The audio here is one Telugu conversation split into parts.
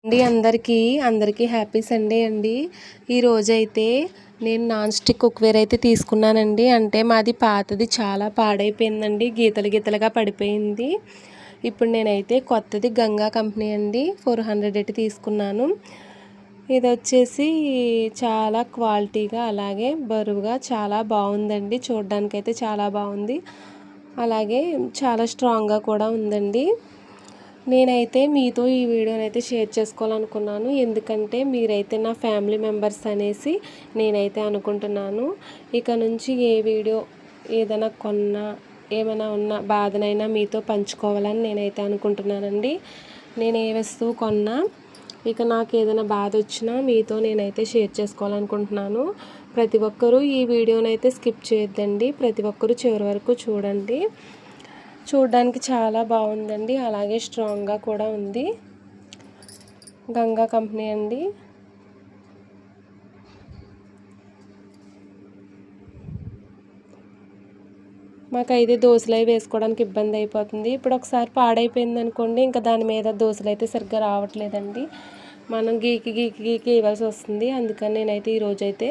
అందరికీ హ్యాపీ సండే అండి. ఈరోజైతే నేను నాన్ స్టిక్ కుక్వేర్ అయితే తీసుకున్నానండి. అంటే మాది పాతది చాలా పాడైపోయిందండి, గీతలుగా పడిపోయింది. ఇప్పుడు నేనైతే కొత్తది గంగా కంపెనీ అండి 400 అయితే తీసుకున్నాను. ఇది వచ్చేసి చాలా క్వాలిటీగా అలాగే బరువుగా చాలా బాగుందండి. చూడడానికైతే చాలా బాగుంది, అలాగే చాలా స్ట్రాంగ్గా కూడా ఉందండి. నేనైతే మీతో ఈ వీడియోని అయితే షేర్ చేసుకోవాలనుకున్నాను, ఎందుకంటే మీరైతే నా ఫ్యామిలీ మెంబర్స్ అనేసి నేనైతే అనుకుంటున్నాను. ఇక నుంచి ఏ వీడియో ఏదైనా కొన్నా ఏమైనా ఉన్న బాధనైనా మీతో పంచుకోవాలని నేనైతే అనుకుంటున్నానండి. నేను ఏ వస్తువు కొన్నా ఇక నాకు ఏదైనా బాధ వచ్చినా మీతో నేనైతే షేర్ చేసుకోవాలనుకుంటున్నాను. ప్రతి ఒక్కరూ ఈ వీడియోని అయితే స్కిప్ చేయొద్దండి, ప్రతి ఒక్కరూ చివరి వరకు చూడండి. చూడడానికి చాలా బాగుందండి, అలాగే స్ట్రాంగ్గా కూడా ఉంది. గంగా కంపెనీ అండి. మాకైతే దోశలు అవి వేసుకోవడానికి ఇబ్బంది అయిపోతుంది. ఇప్పుడు ఒకసారి పాడైపోయింది అనుకోండి, ఇంకా దాని మీద దోశలు అయితే సరిగ్గా రావట్లేదండి. మనం గీకి ఇవ్వాల్సి వస్తుంది. అందుకని నేనైతే ఈరోజైతే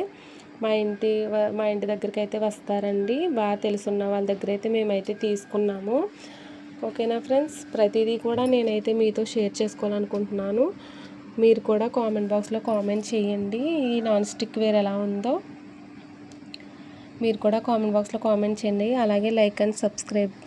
మా ఇంటి దగ్గరికి అయితే వస్తారండి, బాగా తెలుసున్న వాళ్ళ దగ్గర అయితే మేమైతే తీసుకున్నాము. ఓకేనా ఫ్రెండ్స్, ప్రతిదీ కూడా నేనైతే మీతో షేర్ చేసుకోవాలనుకుంటున్నాను. మీరు కూడా కామెంట్ బాక్స్లో కామెంట్ చేయండి, ఈ నాన్ స్టిక్ వేర్ ఎలా ఉందో మీరు కూడా కామెంట్ బాక్స్లో కామెంట్ చేయండి. అలాగే లైక్ అండ్ సబ్స్క్రైబ్.